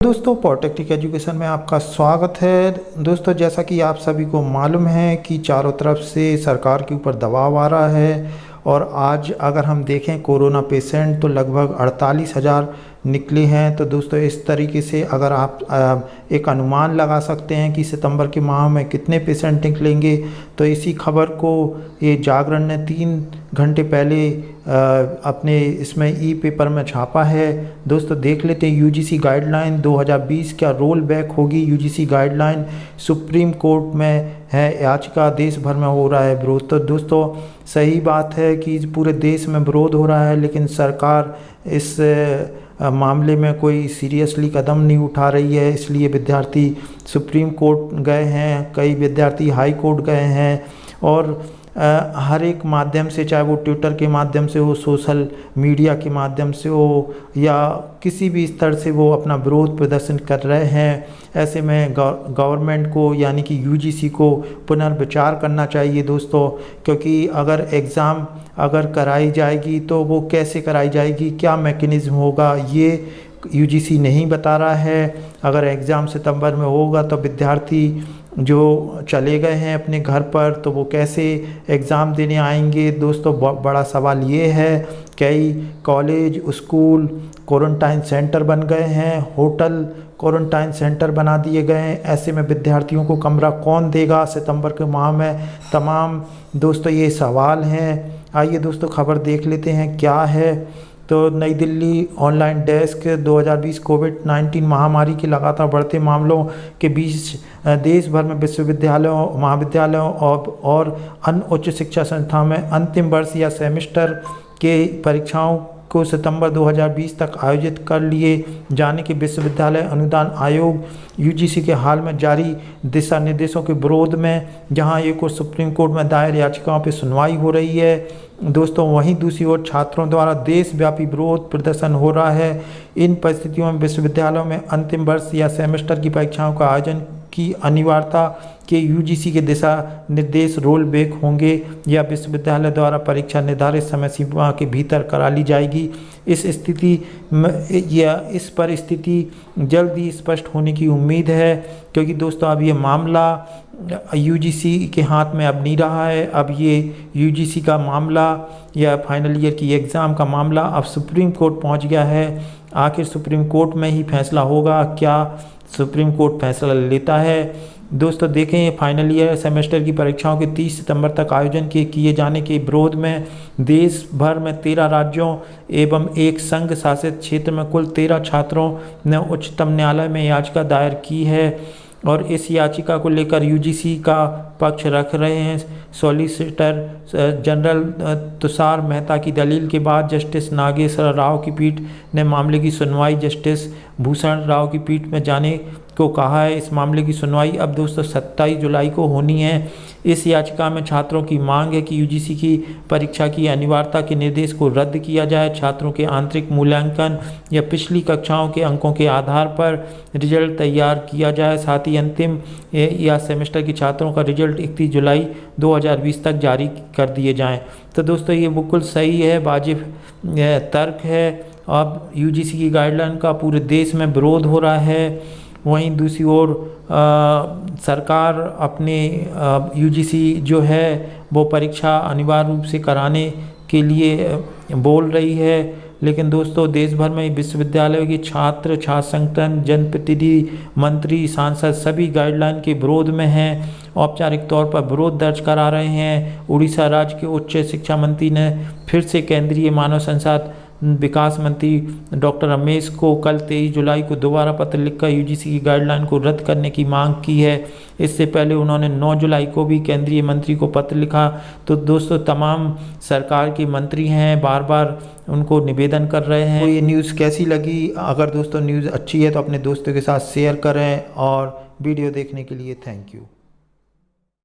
दोस्तों polytechnic education में आपका स्वागत है। दोस्तों जैसा कि आप सभी को मालूम है कि चारों तरफ से सरकार के ऊपर दबाव आ रहा है और आज अगर हम देखें कोरोना पेशेंट तो लगभग 48,000 निकले हैं। तो दोस्तों इस तरीके से अगर आप एक अनुमान लगा सकते हैं कि सितंबर के माह में कितने पेशेंट निकलेंगे। तो इसी खबर को ये जागरण ने 3 घंटे पहले अपने इसमें ई पेपर में छापा है। दोस्तों देख लेते हैं यूजीसी गाइडलाइन 2020 क्या रोल बैक होगी। यूजीसी गाइडलाइन सुप्रीम कोर्ट में है, याचिका देश भर में हो रहा है विरोध। तो दोस्तों सही बात है कि पूरे देश में विरोध हो रहा है, लेकिन सरकार इस मामले में कोई सीरियसली कदम नहीं उठा रही है। इसलिए विद्यार्थी सुप्रीम कोर्ट गए हैं, कई विद्यार्थी हाई कोर्ट गए हैं और हर एक माध्यम से, चाहे वो ट्विटर के माध्यम से हो, सोशल मीडिया के माध्यम से हो या किसी भी स्तर से वो अपना विरोध प्रदर्शन कर रहे हैं। ऐसे में गवर्नमेंट को यानी कि यूजीसी को पुनर्विचार करना चाहिए दोस्तों, क्योंकि अगर एग्ज़ाम अगर कराई जाएगी तो वो कैसे कराई जाएगी, क्या मैकेनिज़्म होगा, ये यूजीसी नहीं बता रहा है। अगर एग्ज़ाम सितंबर में होगा तो विद्यार्थी जो चले गए हैं अपने घर पर तो वो कैसे एग्ज़ाम देने आएंगे। दोस्तों बड़ा सवाल ये है, कई कॉलेज स्कूल क्वारंटाइन सेंटर बन गए हैं, होटल क्वारंटाइन सेंटर बना दिए गए हैं। ऐसे में विद्यार्थियों को कमरा कौन देगा सितंबर के माह में। तमाम दोस्तों ये सवाल हैं। आइए दोस्तों खबर देख लेते हैं क्या है। तो नई दिल्ली ऑनलाइन डेस्क 2020 कोविड-19 महामारी के लगातार बढ़ते मामलों के बीच देश भर में विश्वविद्यालयों, महाविद्यालयों और अन्य उच्च शिक्षा संस्थाओं में अंतिम वर्ष या सेमेस्टर के परीक्षाओं को सितंबर 2020 तक आयोजित कर लिए जाने के विश्वविद्यालय अनुदान आयोग यूजीसी के हाल में जारी दिशा निर्देशों के विरोध में जहां एक और सुप्रीम कोर्ट में दायर याचिकाओं पर सुनवाई हो रही है। दोस्तों वहीं दूसरी ओर छात्रों द्वारा देशव्यापी विरोध प्रदर्शन हो रहा है। इन परिस्थितियों में विश्वविद्यालयों में अंतिम वर्ष या सेमेस्टर की परीक्षाओं का आयोजन की अनिवार्यता के यूजीसी के दिशा निर्देश रोल बैक होंगे या विश्वविद्यालय द्वारा परीक्षा निर्धारित समय सीमा के भीतर करा ली जाएगी। इस स्थिति में या इस पर स्थिति जल्द ही स्पष्ट होने की उम्मीद है, क्योंकि दोस्तों अब ये मामला यूजीसी के हाथ में अब नहीं रहा है। अब ये यूजीसी का मामला या फाइनल ईयर की एग्ज़ाम का मामला अब सुप्रीम कोर्ट पहुंच गया है। आखिर सुप्रीम कोर्ट में ही फैसला होगा, क्या सुप्रीम कोर्ट फैसला लेता है। दोस्तों देखें फाइनल ईयर सेमेस्टर की परीक्षाओं के 30 सितंबर तक आयोजन के किए जाने के विरोध में देश भर में 13 राज्यों एवं एक संघ शासित क्षेत्र में कुल 13 छात्रों ने उच्चतम न्यायालय में याचिका दायर की है और इस याचिका को लेकर यूजीसी का पक्ष रख रहे हैं। सॉलिसिटर जनरल तुषार मेहता की दलील के बाद जस्टिस नागेश्वर राव की पीठ ने मामले की सुनवाई जस्टिस भूषण राव की पीठ में जाने को कहा है। इस मामले की सुनवाई अब दोस्तों 27 जुलाई को होनी है। इस याचिका में छात्रों की मांग है कि यूजीसी की परीक्षा की अनिवार्यता के निर्देश को रद्द किया जाए, छात्रों के आंतरिक मूल्यांकन या पिछली कक्षाओं के अंकों के आधार पर रिजल्ट तैयार किया जाए, साथ ही अंतिम या सेमेस्टर के छात्रों का रिजल्ट 31 जुलाई 2020 तक जारी कर दिए जाएं। तो दोस्तों ये बिल्कुल सही है, वाजिब तर्क है। अब यूजीसी की गाइडलाइन का पूरे देश में विरोध हो रहा है। वहीं दूसरी ओर सरकार अपने यूजीसी जो है वो परीक्षा अनिवार्य रूप से कराने के लिए बोल रही है, लेकिन दोस्तों देश भर में विश्वविद्यालयों के छात्र, छात्र संगठन, जनप्रतिनिधि, मंत्री, सांसद सभी गाइडलाइन के विरोध में हैं, औपचारिक तौर पर विरोध दर्ज करा रहे हैं। उड़ीसा राज्य के उच्च शिक्षा मंत्री ने फिर से केंद्रीय मानव संसाधन विकास मंत्री डॉक्टर रमेश को कल 23 जुलाई को दोबारा पत्र लिखकर यूजीसी की गाइडलाइन को रद्द करने की मांग की है। इससे पहले उन्होंने 9 जुलाई को भी केंद्रीय मंत्री को पत्र लिखा। तो दोस्तों तमाम सरकार के मंत्री हैं, बार बार उनको निवेदन कर रहे हैं। तो ये न्यूज़ कैसी लगी? अगर दोस्तों न्यूज़ अच्छी है तो अपने दोस्तों के साथ शेयर करें और वीडियो देखने के लिए थैंक यू।